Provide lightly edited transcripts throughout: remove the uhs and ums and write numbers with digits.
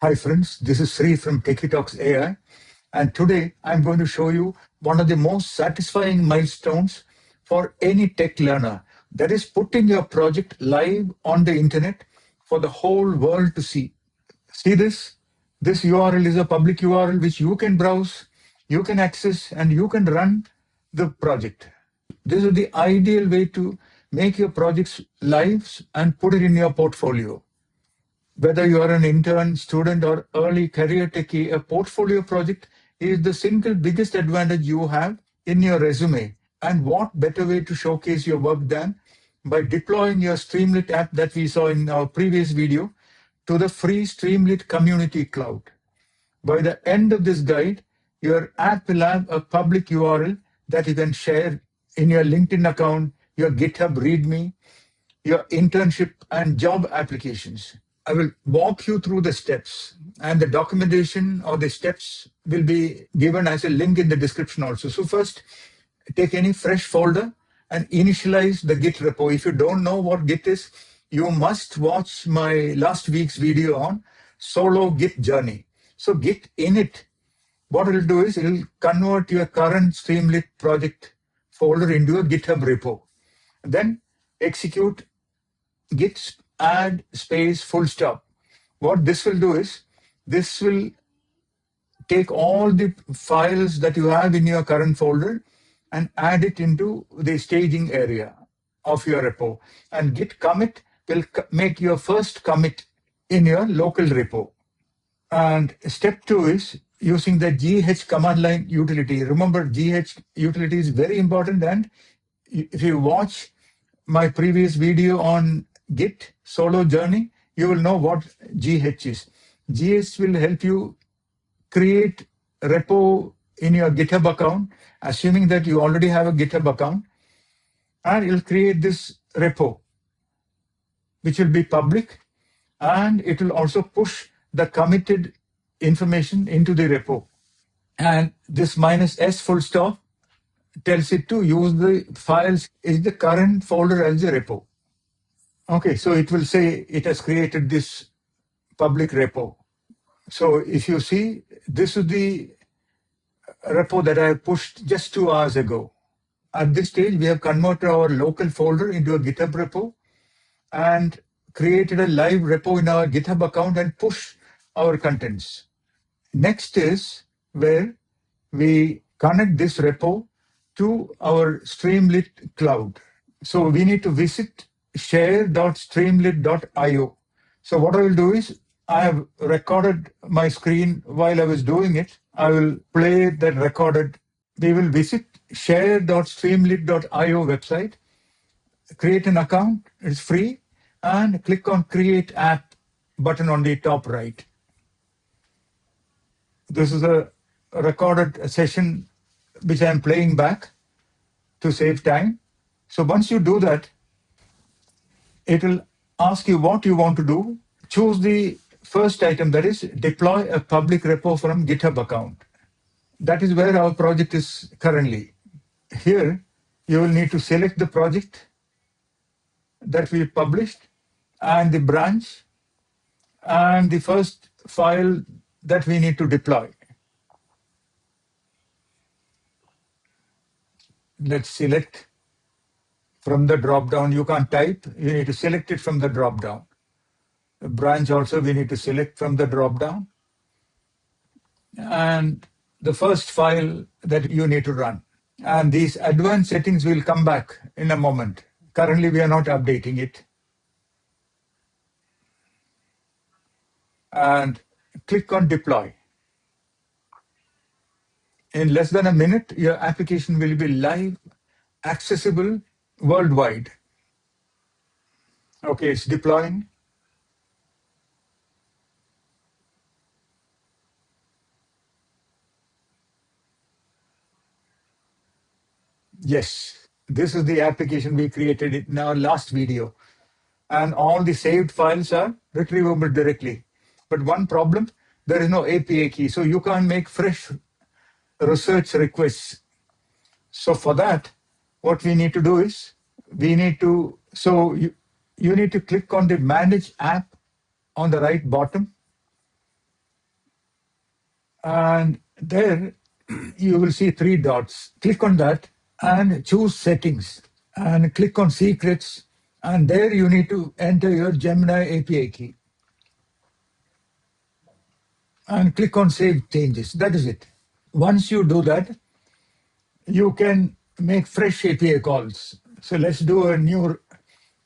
Hi friends, this is Sri from TechieTalksAI, and today I'm going to show you one of the most satisfying milestones for any tech learner. That is putting your project live on the internet for the whole world to see. See this? This URL is a public URL which you can browse, you can access, and you can run the project. This is the ideal way to make your projects live and put it in your portfolio. Whether you are an intern, student, or early career techie, a portfolio project is the single biggest advantage you have in your resume. And what better way to showcase your work than by deploying your Streamlit app that we saw in our previous video to the free Streamlit Community Cloud. By the end of this guide, your app will have a public URL that you can share in your LinkedIn account, your GitHub README, your internship and job applications. I will walk you through the steps, and the documentation or the steps will be given as a link in the description also. So first, take any fresh folder and initialize the Git repo. If you don't know what Git is, you must watch my last week's video on solo Git journey. So Git init, what it will do is it will convert your current Streamlit project folder into a GitHub repo. Then execute git add space full stop. What this will do is this will take all the files that you have in your current folder and add it into the staging area of your repo. And git commit will make your first commit in your local repo. And step 2 is using the gh command line utility. Remember, gh utility is very important, and if you watch my previous video on Git solo journey, you will know what GH is. GH will help you create repo in your GitHub account, assuming that you already have a GitHub account, and it will create this repo, which will be public, and it will also push the committed information into the repo. And this -s full stop tells it to use the files in the current folder as a repo. Okay, so it will say it has created this public repo. So if you see, this is the repo that I pushed just 2 hours ago. At this stage, we have converted our local folder into a GitHub repo and created a live repo in our GitHub account and push our contents. Next is where we connect this repo to our Streamlit Cloud. So we need to visit share.streamlit.io. So what I will do is I have recorded my screen while I was doing it. I will play that recorded. We will visit share.streamlit.io website, create an account, it's free, and click on Create App button on the top right. This is a recorded session which I'm playing back to save time. So once you do that, it will ask you what you want to do. Choose the first item, that is deploy a public repo from GitHub account. That is where our project is currently. Here, you will need to select the project that we published and the branch and the first file that we need to deploy. Let's select from the drop-down. You can't type, you need to select it from the drop-down. The branch also we need to select from the drop-down. And the first file that you need to run. And these advanced settings will come back in a moment. Currently, we are not updating it. And click on deploy. In less than a minute, your application will be live, accessible worldwide. Okay, it's deploying. Yes, this is the application we created in our last video. And all the saved files are retrievable directly. But one problem, there is no API key, so you can't make fresh research requests. So for that, what we need to do is, you need to click on the Manage App on the right bottom, And there you will see three dots. Click on that and choose settings and click on secrets. And there you need to enter your Gemini API key and click on save changes. That is it. Once you do that, you can make fresh API calls. So let's do a new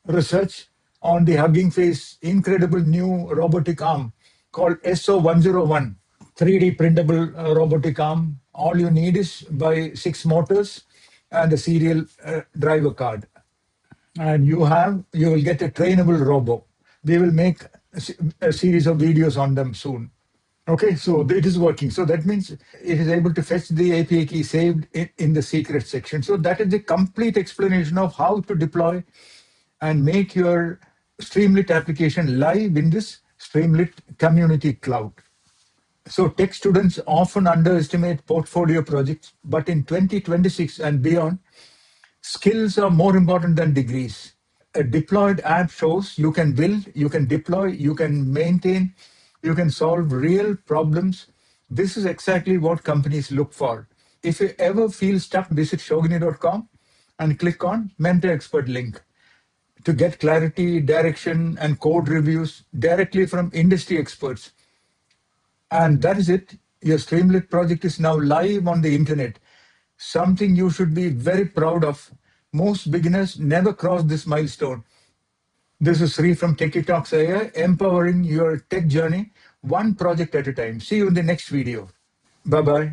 research on the Hugging Face incredible new robotic arm called SO101, 3D printable robotic arm. All you need is buy 6 motors and a serial driver card. And you will get a trainable robo. We will make a series of videos on them soon. Okay, so it is working. So that means it is able to fetch the API key saved in the secret section. So that is the complete explanation of how to deploy and make your Streamlit application live in this Streamlit Community Cloud. So tech students often underestimate portfolio projects, but in 2026 and beyond, skills are more important than degrees. A deployed app shows you can build, you can deploy, you can maintain, you can solve real problems. This is exactly what companies look for. If you ever feel stuck, visit Schogini.com and click on Mentor Expert link to get clarity, direction, and code reviews directly from industry experts. And that is it. Your Streamlit project is now live on the internet, something you should be very proud of. Most beginners never cross this milestone. This is Sri from TechieTalksAI, empowering your tech journey one project at a time. See you in the next video. Bye-bye.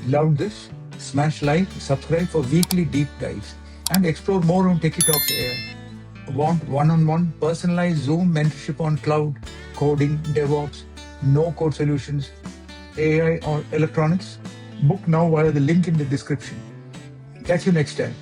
Loved this? Smash like, subscribe for weekly deep dives, and explore more on TechieTalksAI. Want one-on-one personalized Zoom mentorship on cloud, coding, DevOps, no-code solutions, AI or electronics? Book now via the link in the description. Catch you next time.